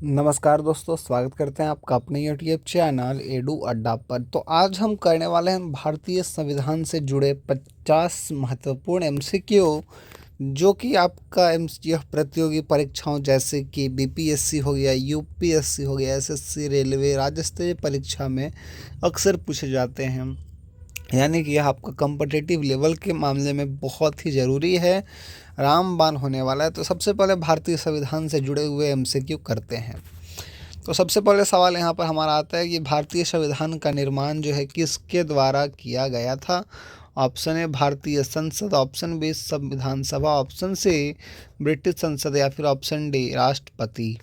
नमस्कार दोस्तों, स्वागत करते हैं आपका अपने यूट्यूब चैनल एडू अड्डा पर। तो आज हम करने वाले हैं भारतीय संविधान से जुड़े 50 महत्वपूर्ण एमसीक्यू, जो कि आपका यह प्रतियोगी परीक्षाओं जैसे कि बीपीएससी हो गया, यूपीएससी हो गया, एसएससी, रेलवे, राज्य स्तरीय परीक्षा में अक्सर पूछे जाते हैं। यानी कि यह आपका कॉम्पिटिटिव लेवल के मामले में बहुत ही ज़रूरी है, रामबाण होने वाला है। तो सबसे पहले भारतीय संविधान से जुड़े हुए एमसीक्यू करते हैं। तो सबसे पहले सवाल यहाँ पर हमारा आता है कि भारतीय संविधान का निर्माण जो है किसके द्वारा किया गया था। ऑप्शन ए भारतीय संसद, ऑप्शन बी संविधान सभा, ऑप्शन सी ब्रिटिश संसद या फिर ऑप्शन डी राष्ट्रपति।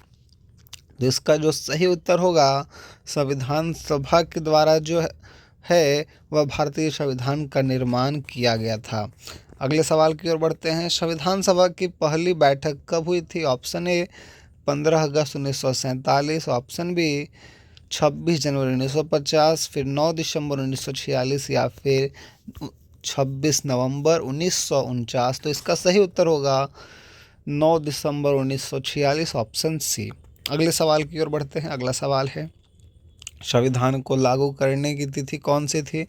तो इसका जो सही उत्तर होगा संविधान सभा के द्वारा जो है वह भारतीय संविधान का निर्माण किया गया था। अगले सवाल की ओर बढ़ते हैं। संविधान सभा की पहली बैठक कब हुई थी। ऑप्शन ए 15 अगस्त 1947, ऑप्शन बी 26 जनवरी 1950, फिर 9 दिसंबर 1946 या फिर 26 नवंबर 1949। तो इसका सही उत्तर होगा 9 दिसंबर 1946, ऑप्शन सी। अगले सवाल की ओर बढ़ते हैं। अगला सवाल है संविधान को लागू करने की तिथि कौन सी थी।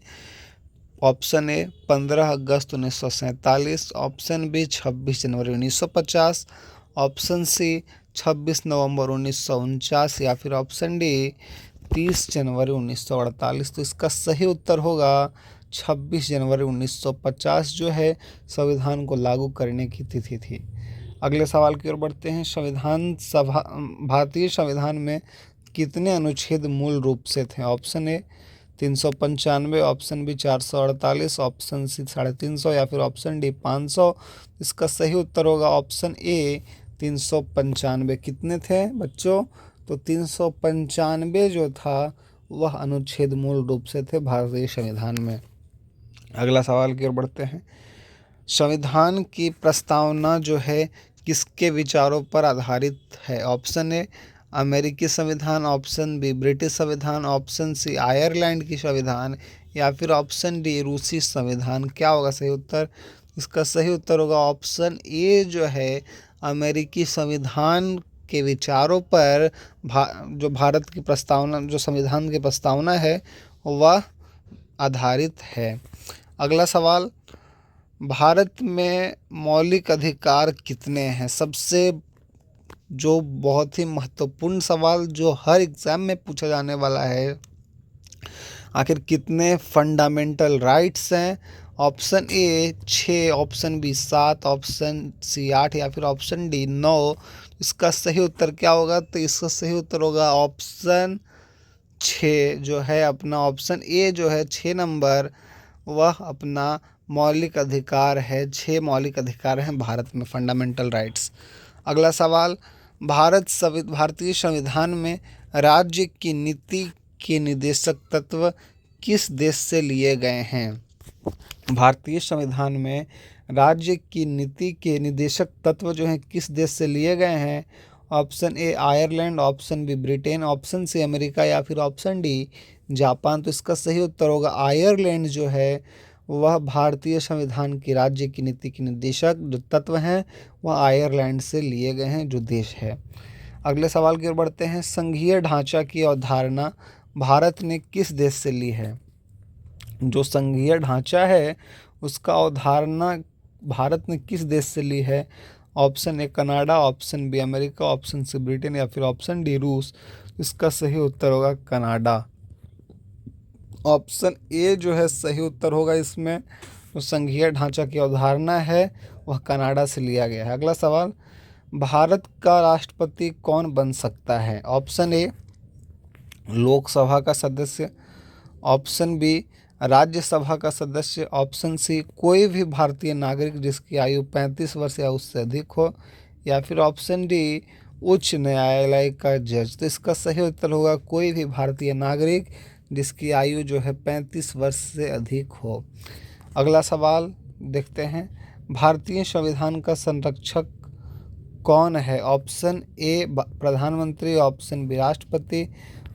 ऑप्शन ए 15 अगस्त 1947, ऑप्शन बी 26 जनवरी 1950, ऑप्शन सी 26 नवंबर 1949 या फिर ऑप्शन डी 30 जनवरी 1948। तो इसका सही उत्तर होगा 26 जनवरी 1950 जो है संविधान को लागू करने की तिथि थी। अगले सवाल की ओर बढ़ते हैं। भारतीय संविधान में कितने अनुच्छेद मूल रूप से थे। Option A 395, option B 448, option C 350 या फिर ऑप्शन डी 500। इसका सही उत्तर होगा ऑप्शन ए 395। कितने थे बच्चों? तो 395 जो था वह अनुच्छेद मूल रूप से थे भारतीय संविधान में। अगला सवाल की ओर बढ़ते हैं। संविधान की प्रस्तावना जो है किसके विचारों पर आधारित है। ऑप्शन ए अमेरिकी संविधान, ऑप्शन बी ब्रिटिश संविधान, ऑप्शन सी आयरलैंड की संविधान या फिर ऑप्शन डी रूसी संविधान। क्या होगा सही उत्तर? इसका सही उत्तर होगा ऑप्शन ए जो है अमेरिकी संविधान के विचारों पर जो भारत की प्रस्तावना, जो संविधान की प्रस्तावना है वह आधारित है। अगला सवाल, भारत में मौलिक अधिकार कितने हैं। सबसे जो बहुत ही महत्वपूर्ण सवाल जो हर एग्ज़ाम में पूछा जाने वाला है, आखिर कितने फंडामेंटल राइट्स हैं। Option A 6, option B 7, option C 8 या फिर ऑप्शन डी 9। इसका सही उत्तर क्या होगा? तो इसका सही उत्तर होगा ऑप्शन 6 जो है अपना, ऑप्शन ए जो है 6 नंबर, वह अपना मौलिक अधिकार है। 6 मौलिक अधिकार हैं भारत में, फंडामेंटल राइट्स। अगला सवाल, भारतीय संविधान में राज्य की नीति के निर्देशक तत्व किस देश से लिए गए हैं। भारतीय संविधान में राज्य की नीति के निर्देशक तत्व जो हैं किस देश से लिए गए हैं। Option A Ireland, option B Britain, option C America या फिर ऑप्शन डी जापान। तो इसका सही उत्तर होगा आयरलैंड जो है वह भारतीय संविधान की राज्य की नीति के निर्देशक जो तत्व हैं वह आयरलैंड से लिए गए हैं, जो देश है। अगले सवाल की ओर बढ़ते हैं। संघीय ढांचा की अवधारणा भारत ने किस देश से ली है। जो संघीय ढांचा है उसका अवधारणा भारत ने किस देश से ली है। Option A Canada, option B America, option C Britain या फिर ऑप्शन डी रूस। इसका सही उत्तर होगा कनाडा। ऑप्शन ए जो है सही उत्तर होगा इसमें। जो संघीय ढांचा की अवधारणा है वह कनाडा से लिया गया है। अगला सवाल, भारत का राष्ट्रपति कौन बन सकता है। ऑप्शन ए लोकसभा का सदस्य, ऑप्शन बी राज्यसभा का सदस्य, ऑप्शन सी कोई भी भारतीय नागरिक जिसकी आयु 35 वर्ष या उससे अधिक हो, या फिर ऑप्शन डी उच्च न्यायालय का जज। तो इसका सही उत्तर होगा कोई भी भारतीय नागरिक जिसकी आयु जो है 35 वर्ष से अधिक हो। अगला सवाल देखते हैं। भारतीय संविधान का संरक्षक कौन है। ऑप्शन ए प्रधानमंत्री, ऑप्शन बी राष्ट्रपति,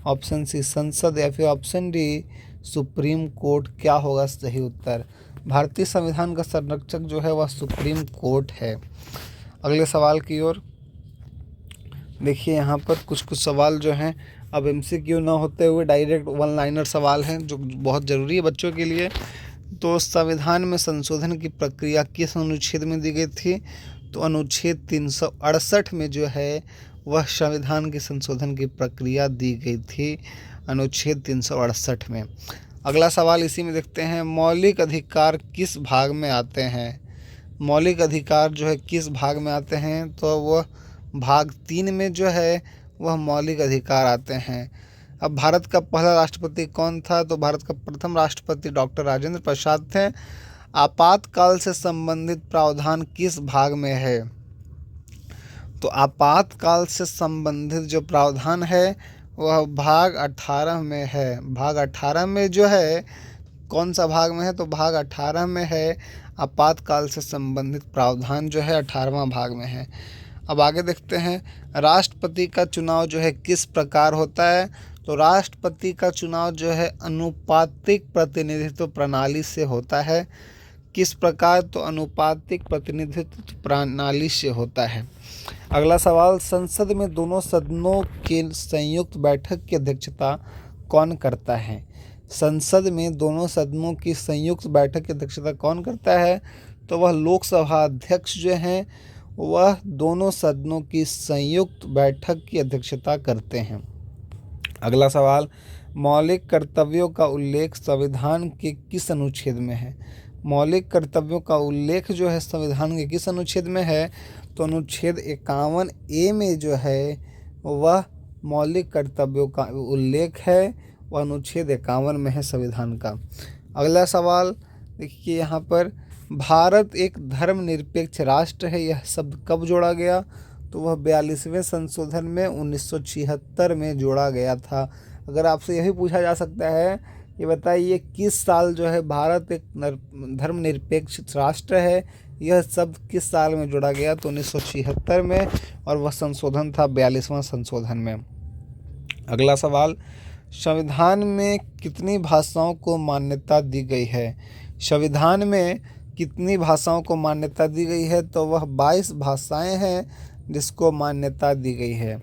ऑप्शन सी संसद या फिर ऑप्शन डी सुप्रीम कोर्ट। क्या होगा सही उत्तर? भारतीय संविधान का संरक्षक जो है वह सुप्रीम कोर्ट है। अगले सवाल की ओर, देखिए यहाँ पर कुछ कुछ सवाल जो हैं अब एमसीक्यू ना होते हुए डायरेक्ट वन लाइनर सवाल हैं जो बहुत ज़रूरी है बच्चों के लिए। तो संविधान में संशोधन की प्रक्रिया किस अनुच्छेद में दी गई थी? तो अनुच्छेद 368 में जो है वह संविधान के संशोधन की प्रक्रिया दी गई थी, अनुच्छेद 368 में। अगला सवाल इसी में देखते हैं, मौलिक अधिकार किस भाग में आते हैं? मौलिक अधिकार जो है किस भाग में आते हैं? तो वह भाग 3 में जो है वह मौलिक अधिकार आते हैं। अब भारत का पहला राष्ट्रपति कौन था? तो भारत का प्रथम राष्ट्रपति डॉक्टर राजेंद्र प्रसाद थे। आपातकाल से संबंधित प्रावधान किस भाग में है? तो आपातकाल से संबंधित जो प्रावधान है वह भाग 18 में है। भाग 18 में जो है, कौन सा भाग में है? तो भाग 18 में है। आपातकाल से संबंधित प्रावधान जो है 18वां भाग में है। अब आगे देखते हैं, राष्ट्रपति का चुनाव जो है किस प्रकार होता है? तो राष्ट्रपति का चुनाव जो है अनुपातिक प्रतिनिधित्व प्रणाली से होता है। किस प्रकार? तो अनुपातिक प्रतिनिधित्व प्रणाली से होता है। अगला सवाल, संसद में दोनों सदनों की संयुक्त बैठक की अध्यक्षता कौन करता है? संसद में दोनों सदनों की संयुक्त बैठक की अध्यक्षता कौन करता है? तो वह लोकसभा अध्यक्ष जो हैं वह दोनों सदनों की संयुक्त बैठक की अध्यक्षता करते हैं। अगला सवाल, मौलिक कर्तव्यों का उल्लेख संविधान के किस अनुच्छेद में है? मौलिक कर्तव्यों का उल्लेख जो है संविधान के किस अनुच्छेद में है? तो अनुच्छेद 51A में जो है वह मौलिक कर्तव्यों का उल्लेख है, वह अनुच्छेद 51 में है संविधान का। अगला सवाल देखिए यहाँ पर, भारत एक धर्मनिरपेक्ष राष्ट्र है, यह शब्द कब जोड़ा गया? तो वह 42वें संशोधन में 1976 में जोड़ा गया था। अगर आपसे यही पूछा जा सकता है, ये बताइए किस साल जो है भारत एक धर्मनिरपेक्ष राष्ट्र है, यह शब्द किस साल में जोड़ा गया? तो 1976 में, और वह संशोधन था 42वां संशोधन में। अगला सवाल, संविधान में कितनी भाषाओं को मान्यता दी गई है? संविधान में कितनी भाषाओं को मान्यता दी गई है? तो वह 22 भाषाएं हैं जिसको मान्यता दी गई है।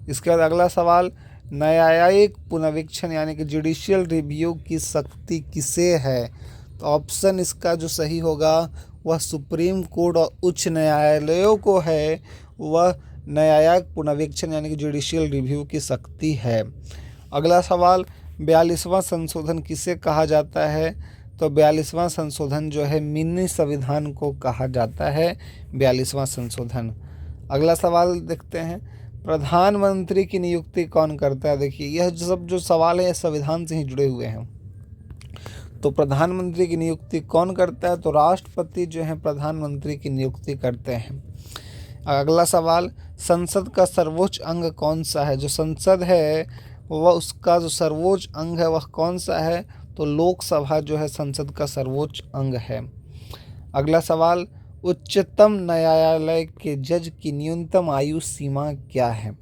इसके बाद अगला सवाल, न्यायिक पुनरीक्षण यानी कि जुडिशियल रिव्यू की शक्ति किसे है? तो ऑप्शन इसका जो सही होगा वह सुप्रीम कोर्ट और उच्च न्यायालयों को है, वह न्यायिक पुनरीक्षण यानी कि जुडिशियल रिव्यू की शक्ति है। अगला सवाल, 42वां संशोधन किसे कहा जाता है? तो 42वां संशोधन जो है मिनी संविधान को कहा जाता है, 42वां संशोधन। अगला सवाल देखते हैं, प्रधानमंत्री की नियुक्ति कौन करता है? देखिए यह सब जो सवाल है यह संविधान से ही जुड़े हुए हैं। तो प्रधानमंत्री की नियुक्ति कौन करता है? तो राष्ट्रपति जो है प्रधानमंत्री की नियुक्ति करते हैं। अगला सवाल, संसद का सर्वोच्च अंग कौन सा है? जो संसद है वह उसका जो सर्वोच्च अंग है वह कौन सा है? तो लोकसभा जो है संसद का सर्वोच्च अंग है। अगला सवाल, उच्चतम न्यायालय के जज की न्यूनतम आयु सीमा क्या है?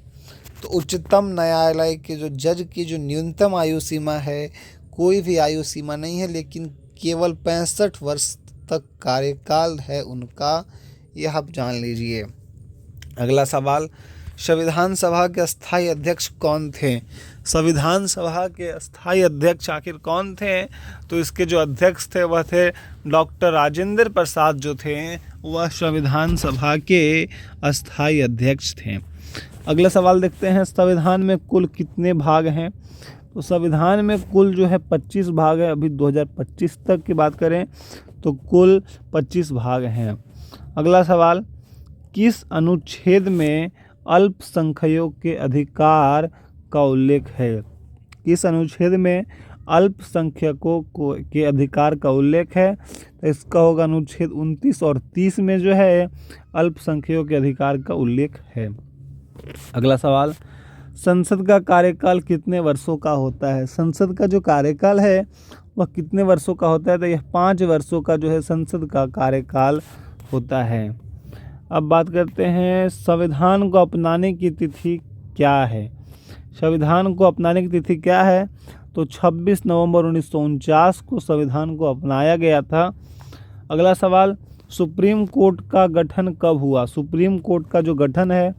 तो उच्चतम न्यायालय के जो जज की जो न्यूनतम आयु सीमा है, कोई भी आयु सीमा नहीं है, लेकिन केवल 65 वर्ष तक कार्यकाल है उनका, यह आप जान लीजिए। अगला सवाल, संविधान सभा के अस्थायी अध्यक्ष कौन थे? संविधान सभा के अस्थायी अध्यक्ष आखिर कौन थे? तो इसके जो अध्यक्ष थे वह थे डॉक्टर राजेंद्र प्रसाद जो थे, वह संविधान सभा के अस्थायी अध्यक्ष थे। अगला सवाल देखते हैं, संविधान में कुल कितने भाग हैं? तो संविधान में कुल जो है 25 भाग है। अभी 2025 तक की बात करें तो कुल 25 भाग हैं। अगला सवाल, किस अनुच्छेद में अल्पसंख्यकों के अधिकार का उल्लेख है? किस अनुच्छेद में अल्पसंख्यकों के अधिकार का उल्लेख है? तो इसका होगा अनुच्छेद 29 और 30 में जो है अल्पसंख्यकों के अधिकार का उल्लेख है। अगला सवाल, संसद का कार्यकाल कितने वर्षों का होता है? संसद का जो कार्यकाल है वह कितने वर्षों का होता है? तो यह 5 वर्षों का जो है संसद का कार्यकाल होता है। अब बात करते हैं, संविधान को अपनाने की तिथि क्या है? संविधान को अपनाने की तिथि क्या है? तो 26 नवंबर 1949 को संविधान को अपनाया गया था। अगला सवाल, सुप्रीम कोर्ट का गठन कब हुआ? सुप्रीम कोर्ट का जो गठन है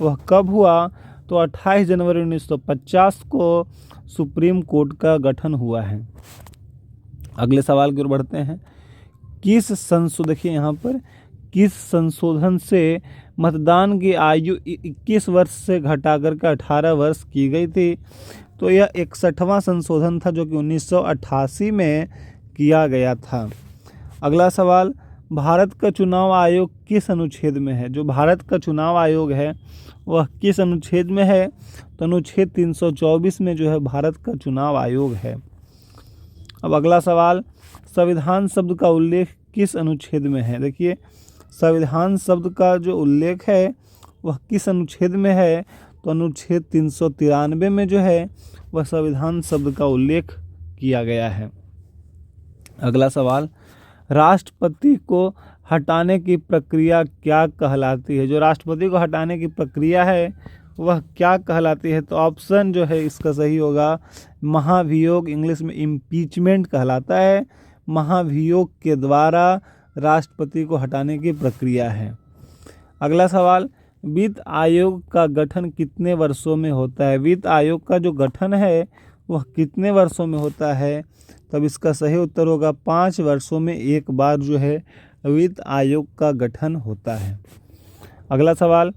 वह कब हुआ? तो 28 जनवरी 1950 को सुप्रीम कोर्ट का गठन हुआ है। अगले सवाल की ओर बढ़ते हैं। देखिए यहाँ पर किस संशोधन से मतदान की आयु 21 वर्ष से घटाकर के 18 वर्ष की गई थी? तो यह 61वां संशोधन था जो कि 1988 में किया गया था। अगला सवाल, भारत का चुनाव आयोग किस अनुच्छेद में है? जो भारत का चुनाव आयोग है वह किस अनुच्छेद में है? तो अनुच्छेद 324 में जो है भारत का चुनाव आयोग है। अब अगला सवाल, संविधान शब्द का उल्लेख किस अनुच्छेद में है? देखिए, संविधान शब्द का जो उल्लेख है वह किस अनुच्छेद में है? तो अनुच्छेद 393 में जो है वह संविधान शब्द का उल्लेख किया गया है। अगला सवाल, राष्ट्रपति को हटाने की प्रक्रिया क्या कहलाती है? जो राष्ट्रपति को हटाने की प्रक्रिया है वह क्या कहलाती है? तो ऑप्शन जो है इसका सही होगा महाभियोग, इंग्लिश में इम्पीचमेंट कहलाता है। महाभियोग के द्वारा राष्ट्रपति को हटाने की प्रक्रिया है। अगला सवाल, वित्त आयोग का गठन कितने वर्षों में होता है? वित्त आयोग का जो गठन है वह कितने वर्षों में होता है? तब इसका सही उत्तर होगा 5 वर्षों में एक बार जो है वित्त आयोग का गठन होता है। अगला सवाल,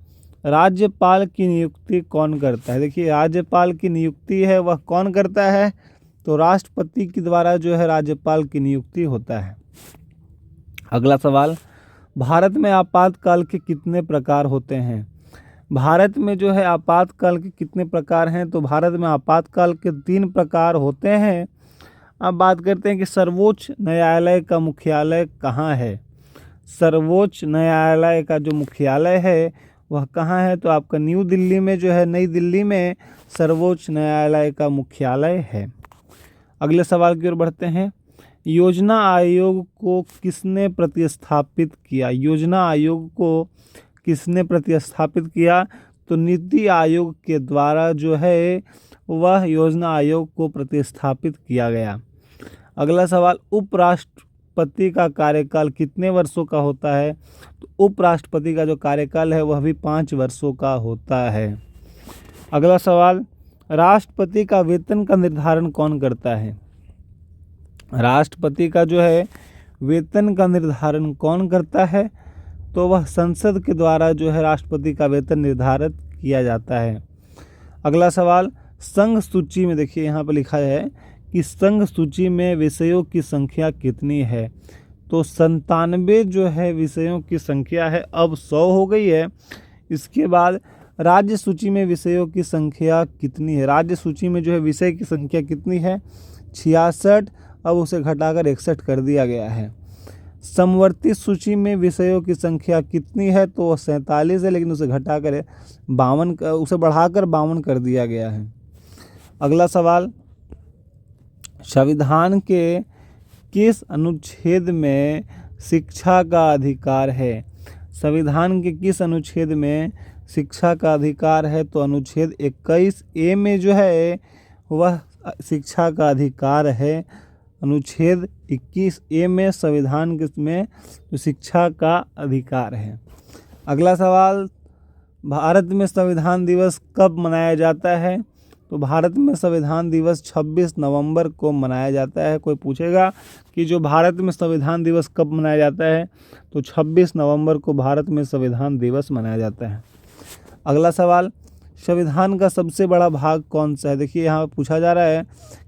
राज्यपाल की नियुक्ति कौन करता है? देखिए, राज्यपाल की नियुक्ति है वह कौन करता है? तो राष्ट्रपति के द्वारा जो है राज्यपाल की नियुक्ति होता है। अगला सवाल, भारत में आपातकाल के कितने प्रकार होते हैं? भारत में जो है आपातकाल के कितने प्रकार हैं? तो भारत में आपातकाल के 3 प्रकार होते हैं। अब बात करते हैं कि सर्वोच्च न्यायालय का मुख्यालय कहाँ है? सर्वोच्च न्यायालय का जो मुख्यालय है वह कहाँ है? तो आपका न्यू दिल्ली में जो है, नई दिल्ली में सर्वोच्च न्यायालय का मुख्यालय है। अगले सवाल की ओर बढ़ते हैं। योजना आयोग को किसने प्रतिस्थापित किया? योजना आयोग को किसने प्रतिस्थापित किया? तो नीति आयोग के द्वारा जो है वह योजना आयोग को प्रतिस्थापित किया गया। अगला सवाल, उपराष्ट्रपति का कार्यकाल कितने वर्षों का होता है? तो उपराष्ट्रपति का जो कार्यकाल है वह भी 5 वर्षों का होता है। अगला सवाल, राष्ट्रपति का वेतन का निर्धारण कौन करता है? राष्ट्रपति का जो है वेतन का निर्धारण कौन करता है? तो वह संसद के द्वारा जो है राष्ट्रपति का वेतन निर्धारित किया जाता है। अगला सवाल, संघ सूची में देखिए यहाँ पर लिखा है कि संघ सूची में विषयों की संख्या कितनी है? तो 97 जो है विषयों की संख्या है, अब 100 हो गई है। इसके बाद राज्य सूची में विषयों की संख्या कितनी है? राज्य सूची में जो है विषय की संख्या कितनी है? 66, अब उसे घटाकर 61 कर दिया गया है। समवर्ती सूची में विषयों की संख्या कितनी है? तो 47 है, लेकिन उसे घटाकर 52, उसे बढ़ाकर 52 कर दिया गया है। अगला सवाल, संविधान के किस अनुच्छेद में शिक्षा का अधिकार है? संविधान के किस अनुच्छेद में शिक्षा का अधिकार है? तो अनुच्छेद 21A में जो है वह शिक्षा का अधिकार है। अनुच्छेद 21A में संविधान में शिक्षा का अधिकार है। अगला सवाल, भारत में संविधान दिवस कब मनाया जाता है? तो भारत में संविधान दिवस 26 नवंबर को मनाया जाता है। कोई पूछेगा कि जो भारत में संविधान दिवस कब मनाया जाता है? तो 26 नवंबर को भारत में संविधान दिवस मनाया जाता है। अगला सवाल, संविधान का सबसे बड़ा भाग कौन सा है? देखिए, यहाँ पूछा जा रहा है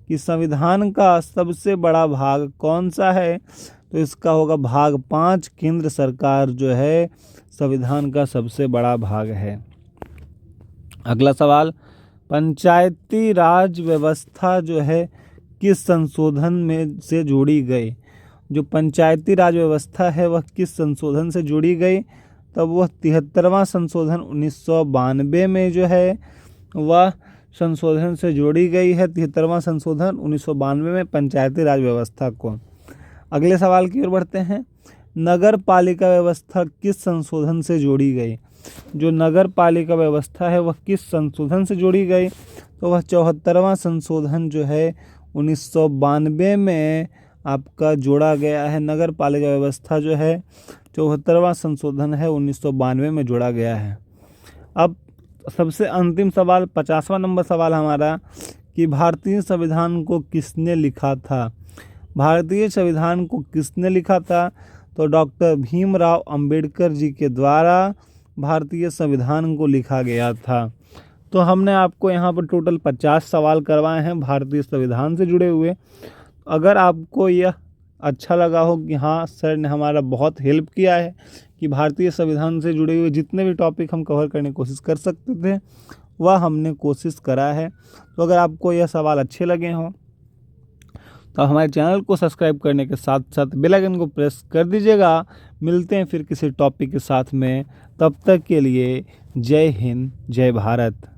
कि संविधान का सबसे बड़ा भाग कौन सा है? तो इसका होगा भाग 5, केंद्र सरकार जो है संविधान का सबसे बड़ा भाग है। अगला सवाल, पंचायती राज व्यवस्था जो है किस संशोधन में से जोड़ी गई? जो पंचायती राज व्यवस्था है वह किस संशोधन से जोड़ी गई? तब वह 73वां संशोधन 1992 में जो है वह संशोधन से जोड़ी गई है। 73वां संशोधन 1992 में पंचायती राज व्यवस्था को। अगले सवाल की ओर बढ़ते हैं। नगर पालिका व्यवस्था किस संशोधन से जोड़ी गई? जो नगर पालिका व्यवस्था है वह किस संशोधन से जोड़ी गई? तो वह 74वां संशोधन जो है 1992 में आपका जोड़ा गया है। नगर पालिका व्यवस्था जो है 74वां संशोधन है 1992 में जोड़ा गया है। अब सबसे अंतिम सवाल 50वां नंबर सवाल हमारा कि भारतीय संविधान को किसने लिखा था। भारतीय संविधान को किसने लिखा था? तो डॉक्टर भीमराव अंबेडकर जी के द्वारा भारतीय संविधान को लिखा गया था। तो हमने आपको यहाँ पर टोटल 50 सवाल करवाए हैं भारतीय संविधान से जुड़े हुए। अगर आपको यह अच्छा लगा हो कि हाँ सर ने हमारा बहुत हेल्प किया है कि भारतीय संविधान से जुड़े हुए जितने भी टॉपिक हम कवर करने की कोशिश कर सकते थे वह हमने कोशिश करा है। तो अगर आपको यह सवाल अच्छे लगे हों तो हमारे चैनल को सब्सक्राइब करने के साथ साथ बेल आइकन को प्रेस कर दीजिएगा। मिलते हैं फिर किसी टॉपिक के साथ में, तब तक के लिए जय हिंद जय भारत।